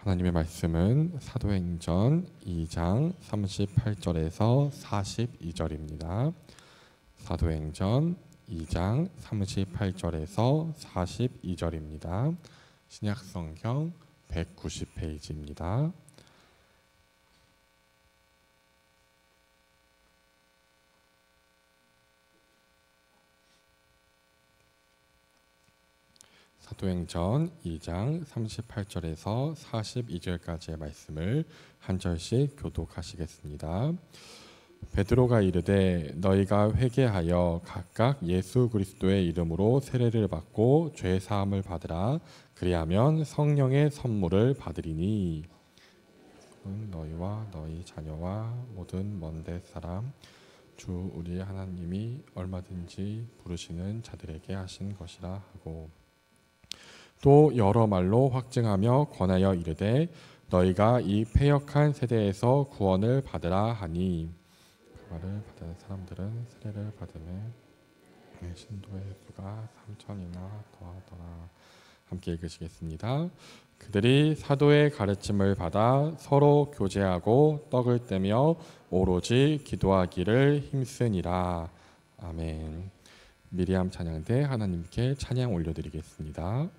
하나님의 말씀은 사도행전 2장 38절에서 42절입니다. 사도행전 2장 38절에서 42절입니다. 신약성경 190페이지입니다. 사도행전 2장 38절에서 42절까지의 말씀을 한 절씩 교독하시겠습니다. 베드로가 이르되 너희가 회개하여 각각 예수 그리스도의 이름으로 세례를 받고 죄 사함을 받으라. 그리하면 성령의 선물을 받으리니 너희와 너희 자녀와 모든 먼데 사람 주 우리 하나님이 얼마든지 부르시는 자들에게 하신 것이라 하고, 또 여러 말로 확증하며 권하여 이르되 너희가 이 패역한 세대에서 구원을 받으라 하니, 그 말을 받은 사람들은 세례를 받으며 신도의 수가 3,000이나 더하더라. 함께 읽으시겠습니다. 그들이 사도의 가르침을 받아 서로 교제하고 떡을 떼며 오로지 기도하기를 힘쓰니라. 아멘. 미리암 찬양대 하나님께 찬양 올려드리겠습니다.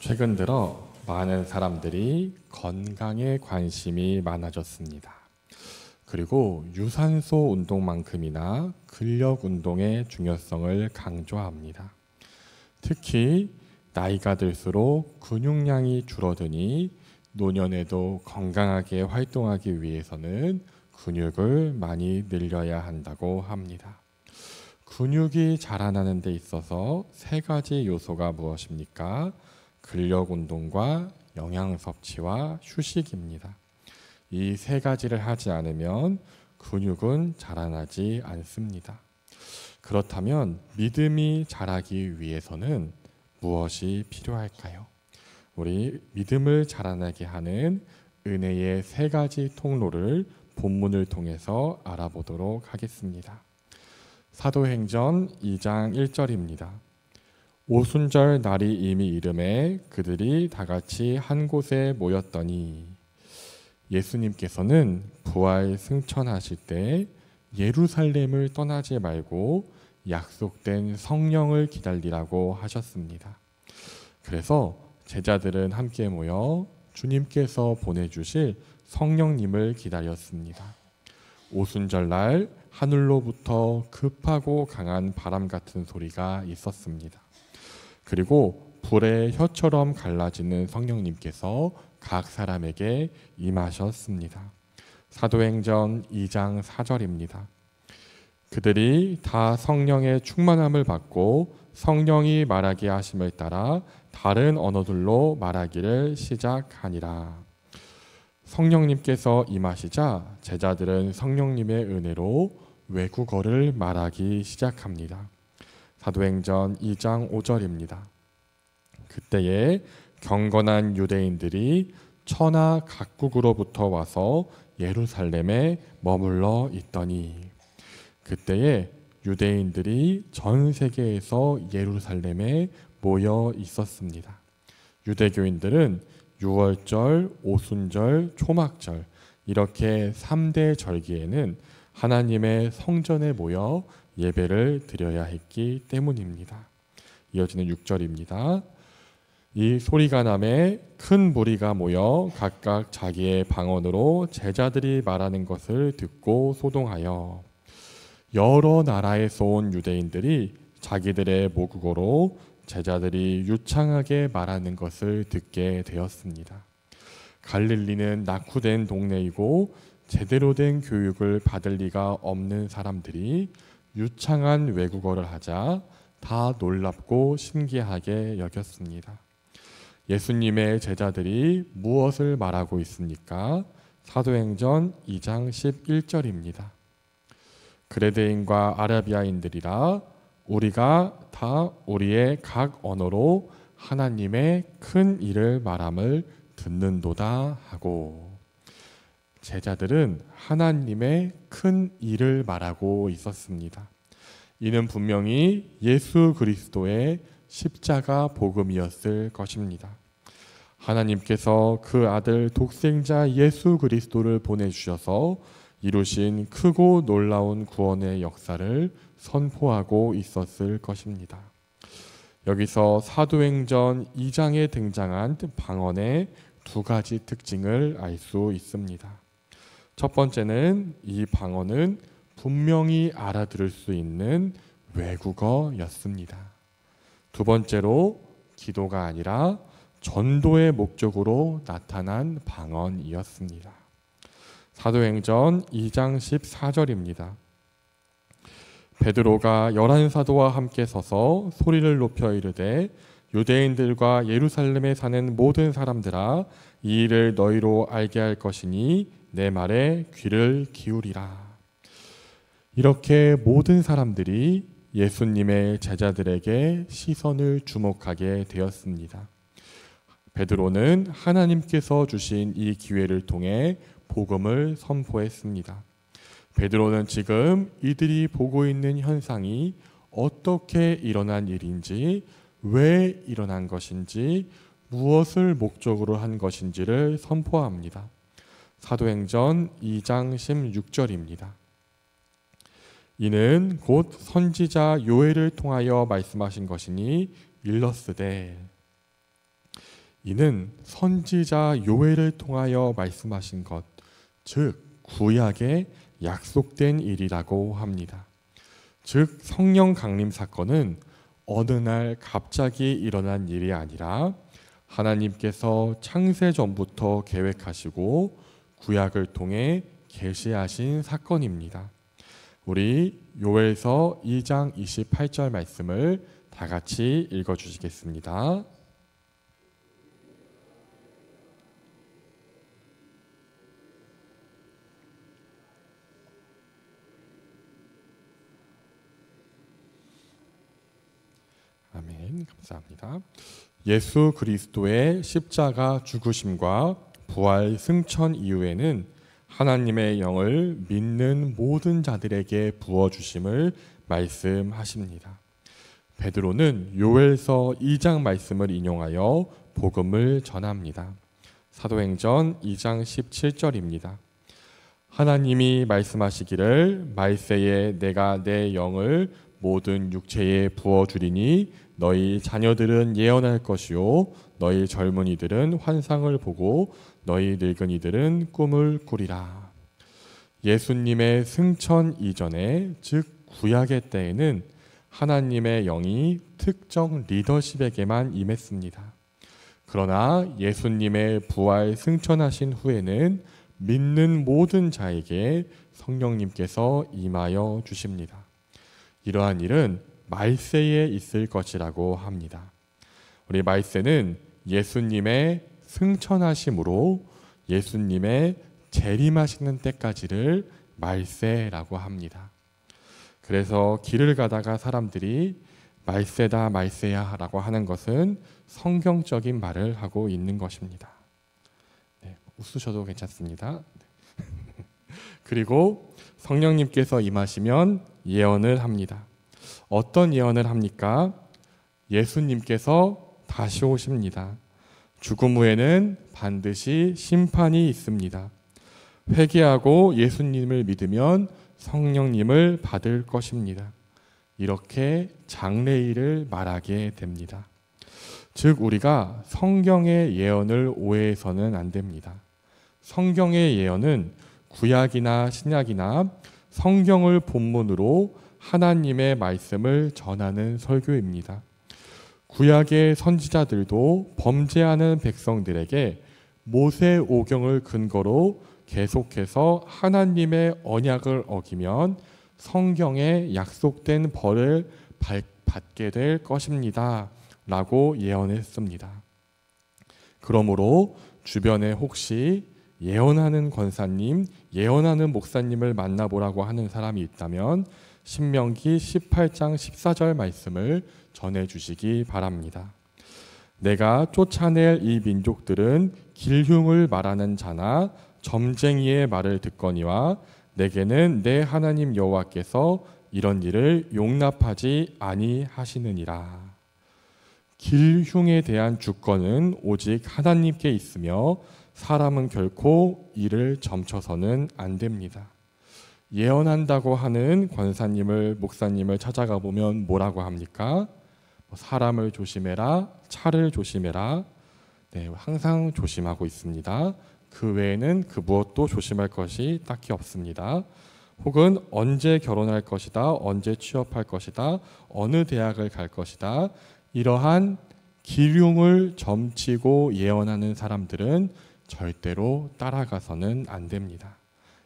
최근 들어 많은 사람들이 건강에 관심이 많아졌습니다. 그리고 유산소 운동만큼이나 근력 운동의 중요성을 강조합니다. 특히 나이가 들수록 근육량이 줄어드니 노년에도 건강하게 활동하기 위해서는 근육을 많이 늘려야 한다고 합니다. 근육이 자라나는 데 있어서 세 가지 요소가 무엇입니까? 근력 운동과 영양 섭취와 휴식입니다. 이 세 가지를 하지 않으면 근육은 자라나지 않습니다. 그렇다면 믿음이 자라기 위해서는 무엇이 필요할까요? 우리 믿음을 자라나게 하는 은혜의 세 가지 통로를 본문을 통해서 알아보도록 하겠습니다. 사도행전 2장 1절입니다. 오순절 날이 이미 이름에 그들이 다 같이 한 곳에 모였더니, 예수님께서는 부활 승천하실 때 예루살렘을 떠나지 말고 약속된 성령을 기다리라고 하셨습니다. 그래서 제자들은 함께 모여 주님께서 보내주실 성령님을 기다렸습니다. 오순절날 하늘로부터 급하고 강한 바람 같은 소리가 있었습니다. 그리고 불의 혀처럼 갈라지는 성령님께서 각 사람에게 임하셨습니다. 사도행전 2장 4절입니다. 그들이 다 성령의 충만함을 받고 성령이 말하게 하심을 따라 다른 언어들로 말하기를 시작하니라. 성령님께서 임하시자 제자들은 성령님의 은혜로 외국어를 말하기 시작합니다. 사도행전 2장 5절입니다. 그때에 경건한 유대인들이 천하 각국으로부터 와서 예루살렘에 머물러 있더니, 그때에 유대인들이 전 세계에서 예루살렘에 모여 있었습니다. 유대교인들은 유월절, 오순절, 초막절 이렇게 3대 절기에는 하나님의 성전에 모여 예배를 드려야 했기 때문입니다. 이어지는 6절입니다. 이 소리가 나매 큰 무리가 모여 각각 자기의 방언으로 제자들이 말하는 것을 듣고 소동하여, 여러 나라에서 온 유대인들이 자기들의 모국어로 제자들이 유창하게 말하는 것을 듣게 되었습니다. 갈릴리는 낙후된 동네이고 제대로 된 교육을 받을 리가 없는 사람들이 유창한 외국어를 하자 다 놀랍고 신기하게 여겼습니다. 예수님의 제자들이 무엇을 말하고 있습니까? 사도행전 2장 11절입니다. 그레데인과 아라비아인들이라 우리가 다 우리의 각 언어로 하나님의 큰 일을 말함을 듣는도다 하고, 제자들은 하나님의 큰 일을 말하고 있었습니다. 이는 분명히 예수 그리스도의 십자가 복음이었을 것입니다. 하나님께서 그 아들 독생자 예수 그리스도를 보내주셔서 이루신 크고 놀라운 구원의 역사를 선포하고 있었을 것입니다. 여기서 사도행전 2장에 등장한 방언의 두 가지 특징을 알 수 있습니다. 첫 번째는 이 방언은 분명히 알아들을 수 있는 외국어였습니다. 두 번째로 기도가 아니라 전도의 목적으로 나타난 방언이었습니다. 사도행전 2장 14절입니다. 베드로가 11사도와 함께 서서 소리를 높여 이르되, 유대인들과 예루살렘에 사는 모든 사람들아, 이 일을 너희로 알게 할 것이니 내 말에 귀를 기울이라. 이렇게 모든 사람들이 예수님의 제자들에게 시선을 주목하게 되었습니다. 베드로는 하나님께서 주신 이 기회를 통해 복음을 선포했습니다. 베드로는 지금 이들이 보고 있는 현상이 어떻게 일어난 일인지, 왜 일어난 것인지, 무엇을 목적으로 한 것인지를 선포합니다. 사도행전 2장 16절입니다. 이는 곧 선지자 요엘을 통하여 말씀하신 것이니 일렀으되, 이는 선지자 요엘을 통하여 말씀하신 것, 즉 구약의 약속된 일이라고 합니다. 즉 성령 강림 사건은 어느 날 갑자기 일어난 일이 아니라 하나님께서 창세 전부터 계획하시고 구약을 통해 계시하신 사건입니다. 우리 요엘서 2장 28절 말씀을 다 같이 읽어주시겠습니다. 아멘. 감사합니다. 예수 그리스도의 십자가 죽으심과 부활 승천 이후에는 하나님의 영을 믿는 모든 자들에게 부어주심을 말씀하십니다. 베드로는 요엘서 2장 말씀을 인용하여 복음을 전합니다. 사도행전 2장 17절입니다. 하나님이 말씀하시기를 말세에 내가 내 영을 모든 육체에 부어주리니 너희 자녀들은 예언할 것이요 너희 젊은이들은 환상을 보고 너희 늙은이들은 꿈을 꾸리라. 예수님의 승천 이전에 즉 구약의 때에는 하나님의 영이 특정 리더십에게만 임했습니다. 그러나 예수님의 부활 승천하신 후에는 믿는 모든 자에게 성령님께서 임하여 주십니다. 이러한 일은 말세에 있을 것이라고 합니다. 우리 말세는 예수님의 승천하심으로 예수님의 재림하시는 때까지를 말세라고 합니다. 그래서 길을 가다가 사람들이 말세다 말세야 라고 하는 것은 성경적인 말을 하고 있는 것입니다. 네, 웃으셔도 괜찮습니다. 그리고 성령님께서 임하시면 예언을 합니다. 어떤 예언을 합니까? 예수님께서 다시 오십니다. 죽음 후에는 반드시 심판이 있습니다. 회개하고 예수님을 믿으면 성령님을 받을 것입니다. 이렇게 장래일을 말하게 됩니다. 즉 우리가 성경의 예언을 오해해서는 안 됩니다. 성경의 예언은 구약이나 신약이나 성경을 본문으로 하나님의 말씀을 전하는 설교입니다. 구약의 선지자들도 범죄하는 백성들에게 모세오경을 근거로 계속해서 하나님의 언약을 어기면 성경에 약속된 벌을 받게 될 것입니다 라고 예언했습니다. 그러므로 주변에 혹시 예언하는 권사님, 예언하는 목사님을 만나보라고 하는 사람이 있다면 신명기 18장 14절 말씀을 전해주시기 바랍니다. 내가 쫓아낼 이 민족들은 길흉을 말하는 자나 점쟁이의 말을 듣거니와 내게는 내 하나님 여호와께서 이런 일을 용납하지 아니하시느니라. 길흉에 대한 주권은 오직 하나님께 있으며 사람은 결코 이를 점쳐서는 안 됩니다. 예언한다고 하는 권사님을 목사님을 찾아가 보면 뭐라고 합니까? 사람을 조심해라, 차를 조심해라. 네, 항상 조심하고 있습니다. 그 외에는 그 무엇도 조심할 것이 딱히 없습니다. 혹은 언제 결혼할 것이다, 언제 취업할 것이다, 어느 대학을 갈 것이다. 이러한 기륭을 점치고 예언하는 사람들은 절대로 따라가서는 안 됩니다.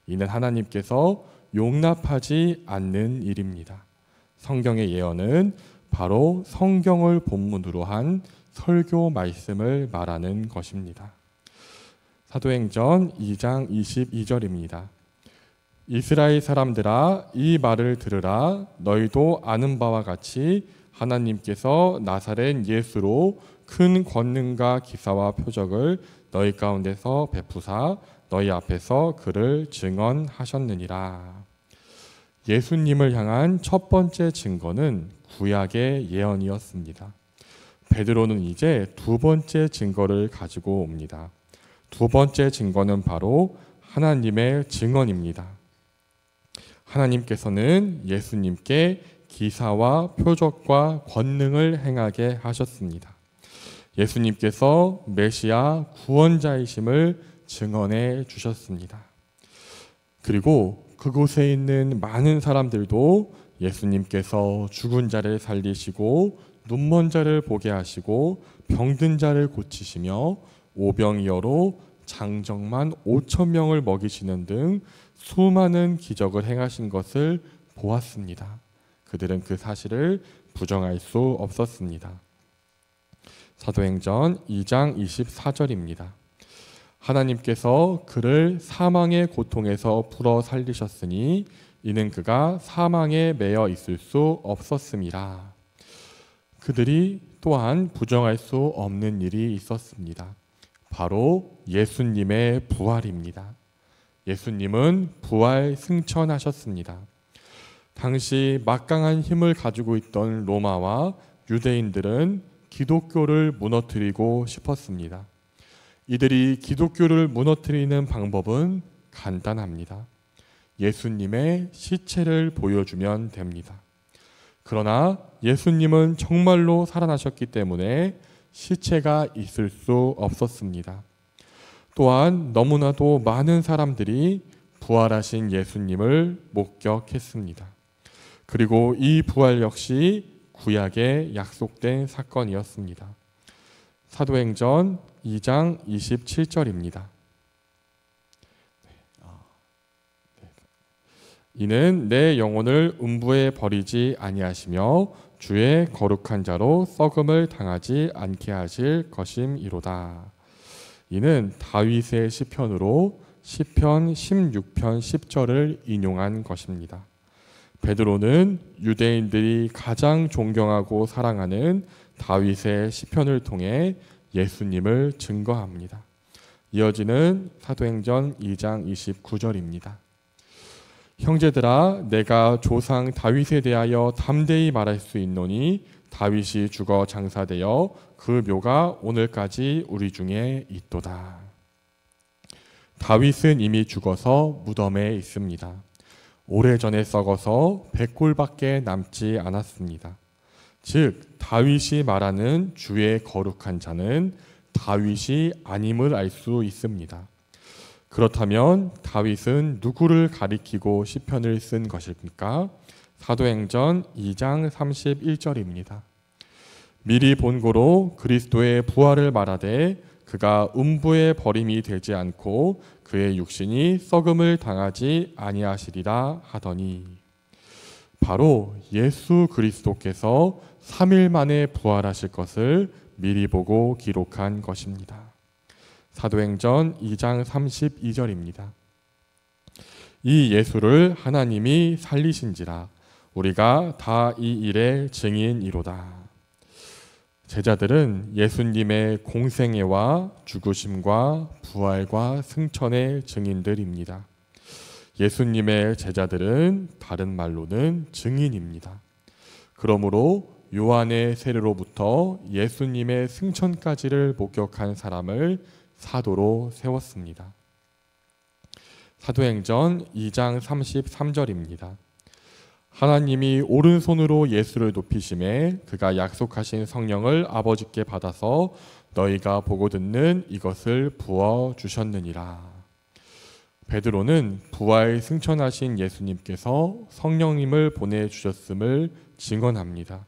이는 하나님께서 용납하지 않는 일입니다. 성경의 예언은 바로 성경을 본문으로 한 설교 말씀을 말하는 것입니다. 사도행전 2장 22절입니다. 이스라엘 사람들아 이 말을 들으라. 너희도 아는 바와 같이 하나님께서 나사렛 예수로 큰 권능과 기사와 표적을 너희 가운데서 베푸사 너희 앞에서 그를 증언하셨느니라. 예수님을 향한 첫 번째 증거는 구약의 예언이었습니다. 베드로는 이제 두 번째 증거를 가지고 옵니다. 두 번째 증거는 바로 하나님의 증언입니다. 하나님께서는 예수님께 기사와 표적과 권능을 행하게 하셨습니다. 예수님께서 메시아 구원자이심을 증언해 주셨습니다. 그리고 그곳에 있는 많은 사람들도 예수님께서 죽은 자를 살리시고 눈먼 자를 보게 하시고 병든 자를 고치시며 오병이어로 장정만 5천 명을 먹이시는 등 수많은 기적을 행하신 것을 보았습니다. 그들은 그 사실을 부정할 수 없었습니다. 사도행전 2장 24절입니다. 하나님께서 그를 사망의 고통에서 풀어 살리셨으니 이는 그가 사망에 매여 있을 수 없었음이라. 그들이 또한 부정할 수 없는 일이 있었습니다. 바로 예수님의 부활입니다. 예수님은 부활 승천하셨습니다. 당시 막강한 힘을 가지고 있던 로마와 유대인들은 기독교를 무너뜨리고 싶었습니다. 이들이 기독교를 무너뜨리는 방법은 간단합니다. 예수님의 시체를 보여주면 됩니다. 그러나 예수님은 정말로 살아나셨기 때문에 시체가 있을 수 없었습니다. 또한 너무나도 많은 사람들이 부활하신 예수님을 목격했습니다. 그리고 이 부활 역시 구약에 약속된 사건이었습니다. 사도행전 2장 27절입니다. 이는 내 영혼을 음부에 버리지 아니하시며 주의 거룩한 자로 썩음을 당하지 않게 하실 것임이로다. 이는 다윗의 시편으로 시편 16편 10절을 인용한 것입니다. 베드로는 유대인들이 가장 존경하고 사랑하는 다윗의 시편을 통해 예수님을 증거합니다. 이어지는 사도행전 2장 29절입니다. 형제들아, 내가 조상 다윗에 대하여 담대히 말할 수 있노니 다윗이 죽어 장사되어 그 묘가 오늘까지 우리 중에 있도다. 다윗은 이미 죽어서 무덤에 있습니다. 오래전에 썩어서 백골밖에 남지 않았습니다. 즉 다윗이 말하는 주의 거룩한 자는 다윗이 아님을 알 수 있습니다. 그렇다면 다윗은 누구를 가리키고 시편을 쓴 것입니까? 사도행전 2장 31절입니다. 미리 본고로 그리스도의 부활을 말하되 그가 음부에 버림이 되지 않고 그의 육신이 썩음을 당하지 아니하시리라 하더니, 바로 예수 그리스도께서 3일 만에 부활하실 것을 미리 보고 기록한 것입니다. 사도행전 2장 32절입니다. 이 예수를 하나님이 살리신지라 우리가 다 이 일의 증인이로다. 제자들은 예수님의 공생애와 죽으심과 부활과 승천의 증인들입니다. 예수님의 제자들은 다른 말로는 증인입니다. 그러므로 요한의 세례로부터 예수님의 승천까지를 목격한 사람을 사도로 세웠습니다. 사도행전 2장 33절입니다. 하나님이 오른손으로 예수를 높이심에 그가 약속하신 성령을 아버지께 받아서 너희가 보고 듣는 이것을 부어 주셨느니라. 베드로는 부활 승천하신 예수님께서 성령님을 보내주셨음을 증언합니다.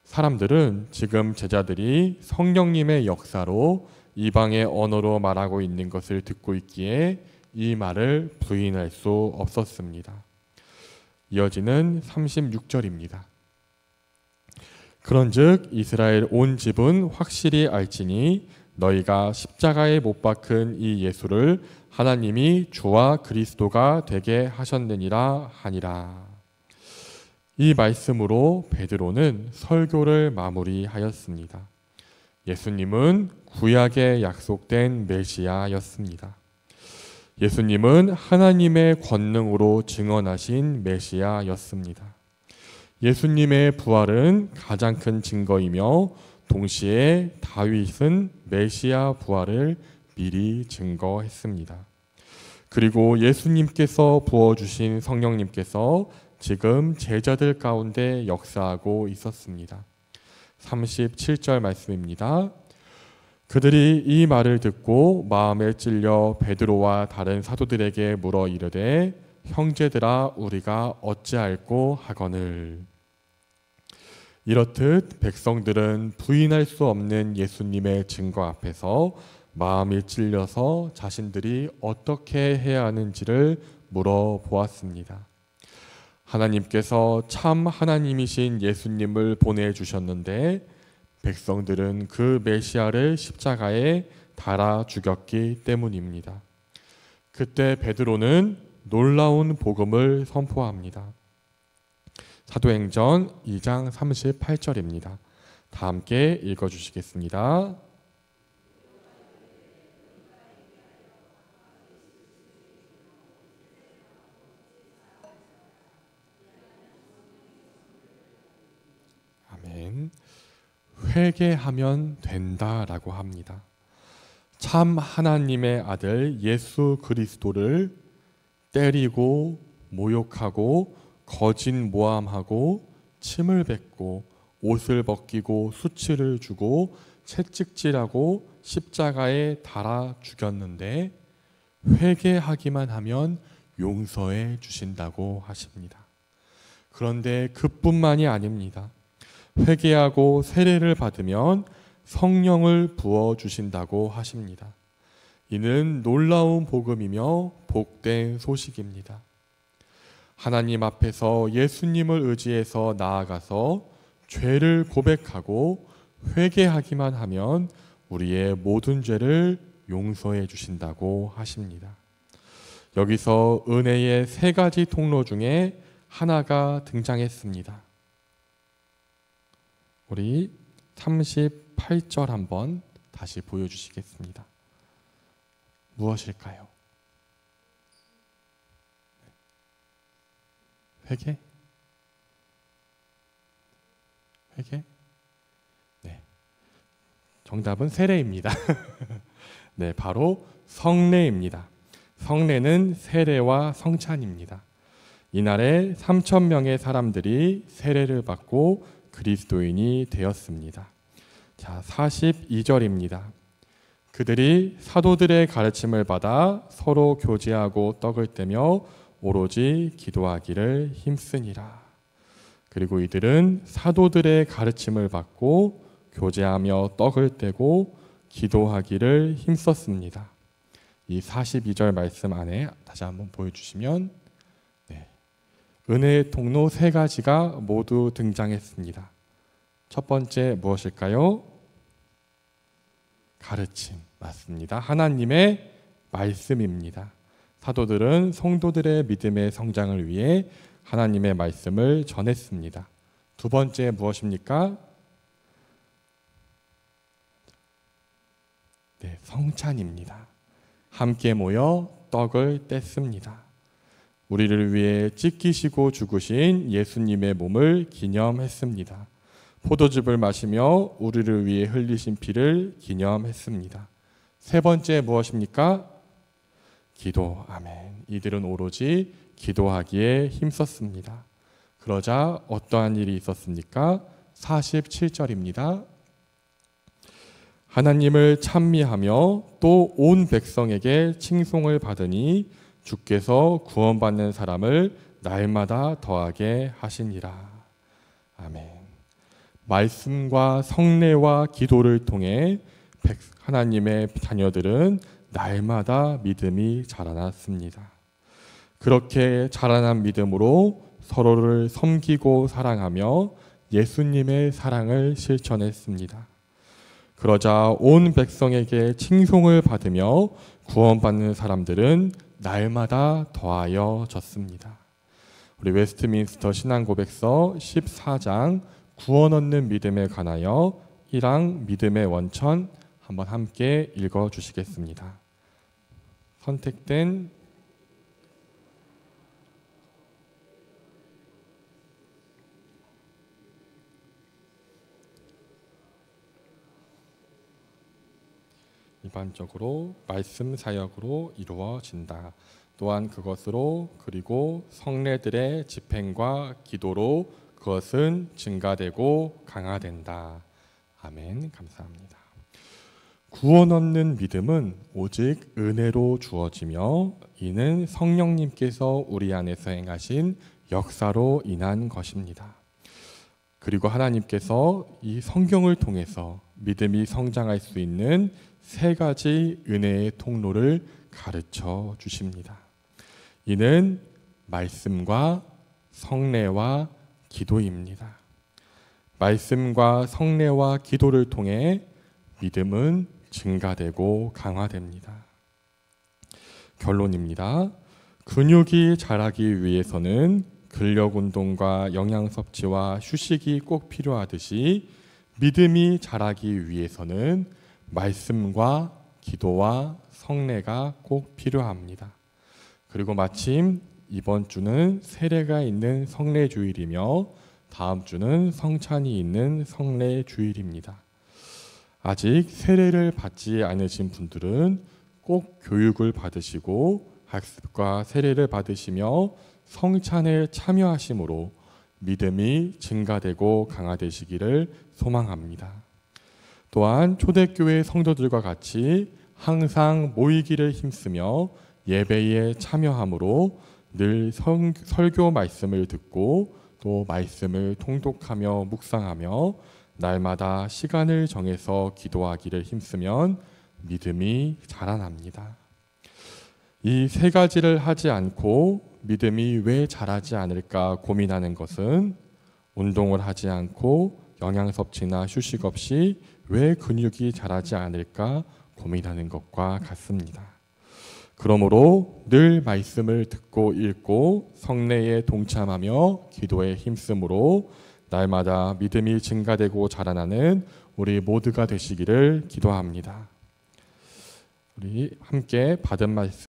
사람들은 지금 제자들이 성령님의 역사로 이방의 언어로 말하고 있는 것을 듣고 있기에 이 말을 부인할 수 없었습니다. 이어지는 36절입니다. 그런즉 이스라엘 온 집은 확실히 알지니 너희가 십자가에 못 박힌 이 예수를 하나님이 주와 그리스도가 되게 하셨느니라 하니라. 이 말씀으로 베드로는 설교를 마무리하였습니다. 예수님은 구약에 약속된 메시아였습니다. 예수님은 하나님의 권능으로 증언하신 메시아였습니다. 예수님의 부활은 가장 큰 증거이며 동시에 다윗은 메시아 부활을 미리 증거했습니다. 그리고 예수님께서 부어주신 성령님께서 지금 제자들 가운데 역사하고 있었습니다. 37절 말씀입니다. 그들이 이 말을 듣고 마음에 찔려 베드로와 다른 사도들에게 물어 이르되 형제들아 우리가 어찌할꼬 하거늘. 이렇듯 백성들은 부인할 수 없는 예수님의 증거 앞에서 마음이 찔려서 자신들이 어떻게 해야 하는지를 물어보았습니다. 하나님께서 참 하나님이신 예수님을 보내주셨는데 백성들은 그 메시아를 십자가에 달아 죽였기 때문입니다. 그때 베드로는 놀라운 복음을 선포합니다. 사도행전 2장 38절입니다. 다 함께 읽어주시겠습니다. 아멘. 회개하면 된다라고 합니다. 참 하나님의 아들 예수 그리스도를 때리고 모욕하고 거짓 모함하고 침을 뱉고 옷을 벗기고 수치를 주고 채찍질하고 십자가에 달아 죽였는데 회개하기만 하면 용서해 주신다고 하십니다. 그런데 그뿐만이 아닙니다. 회개하고 세례를 받으면 성령을 부어 주신다고 하십니다. 이는 놀라운 복음이며 복된 소식입니다. 하나님 앞에서 예수님을 의지해서 나아가서 죄를 고백하고 회개하기만 하면 우리의 모든 죄를 용서해 주신다고 하십니다. 여기서 은혜의 세 가지 통로 중에 하나가 등장했습니다. 우리 38절 한번 다시 보여주시겠습니다. 무엇일까요? 회개? 회개? 네. 정답은 세례입니다. 네, 바로 성례입니다. 성례는 세례와 성찬입니다. 이날에 3,000명의 사람들이 세례를 받고 그리스도인이 되었습니다. 자, 42절입니다. 그들이 사도들의 가르침을 받아 서로 교제하고 떡을 떼며 오로지 기도하기를 힘쓰니라. 그리고 이들은 사도들의 가르침을 받고 교제하며 떡을 떼고 기도하기를 힘썼습니다. 이 42절 말씀 안에 다시 한번 보여주시면 은혜의 통로 세 가지가 모두 등장했습니다. 첫 번째 무엇일까요? 가르침, 맞습니다. 하나님의 말씀입니다. 사도들은 성도들의 믿음의 성장을 위해 하나님의 말씀을 전했습니다. 두 번째 무엇입니까? 네, 성찬입니다. 함께 모여 떡을 뗐습니다. 우리를 위해 찢기시고 죽으신 예수님의 몸을 기념했습니다. 포도즙을 마시며 우리를 위해 흘리신 피를 기념했습니다. 세 번째 무엇입니까? 기도. 아멘. 이들은 오로지 기도하기에 힘썼습니다. 그러자 어떠한 일이 있었습니까? 47절입니다. 하나님을 찬미하며 또 온 백성에게 칭송을 받으니 주께서 구원받는 사람을 날마다 더하게 하시니라. 아멘. 말씀과 성례와 기도를 통해 하나님의 자녀들은 날마다 믿음이 자라났습니다. 그렇게 자라난 믿음으로 서로를 섬기고 사랑하며 예수님의 사랑을 실천했습니다. 그러자 온 백성에게 칭송을 받으며 구원받는 사람들은 날마다 더하여졌습니다. 우리 웨스트민스터 신앙고백서 14장 구원 얻는 믿음에 관하여 1항 믿음의 원천 한번 함께 읽어주시겠습니다. 선택된 일반적으로 말씀 사역으로 이루어진다. 또한 그것으로 그리고 성례들의 집행과 기도로 그것은 증가되고 강화된다. 아멘. 감사합니다. 구원 얻는 믿음은 오직 은혜로 주어지며 이는 성령님께서 우리 안에서 행하신 역사로 인한 것입니다. 그리고 하나님께서 이 성경을 통해서 믿음이 성장할 수 있는 세 가지 은혜의 통로를 가르쳐 주십니다. 이는 말씀과 성례와 기도입니다. 말씀과 성례와 기도를 통해 믿음은 증가되고 강화됩니다. 결론입니다. 근육이 자라기 위해서는 근력 운동과 영양 섭취와 휴식이 꼭 필요하듯이 믿음이 자라기 위해서는 말씀과 기도와 성례가 꼭 필요합니다. 그리고 마침 이번 주는 세례가 있는 성례 주일이며 다음 주는 성찬이 있는 성례 주일입니다. 아직 세례를 받지 않으신 분들은 꼭 교육을 받으시고 학습과 세례를 받으시며 성찬에 참여하심으로 믿음이 증가되고 강화되시기를 소망합니다. 또한 초대교회 성도들과 같이 항상 모이기를 힘쓰며 예배에 참여함으로 늘 설교 말씀을 듣고 또 말씀을 통독하며 묵상하며 날마다 시간을 정해서 기도하기를 힘쓰면 믿음이 자라납니다. 이 세 가지를 하지 않고 믿음이 왜 자라지 않을까 고민하는 것은 운동을 하지 않고 영양 섭취나 휴식 없이 왜 근육이 자라지 않을까 고민하는 것과 같습니다. 그러므로 늘 말씀을 듣고 읽고 성례에 동참하며 기도에 힘쓰므로 날마다 믿음이 증가되고 자라나는 우리 모두가 되시기를 기도합니다. 우리 함께 받은 말씀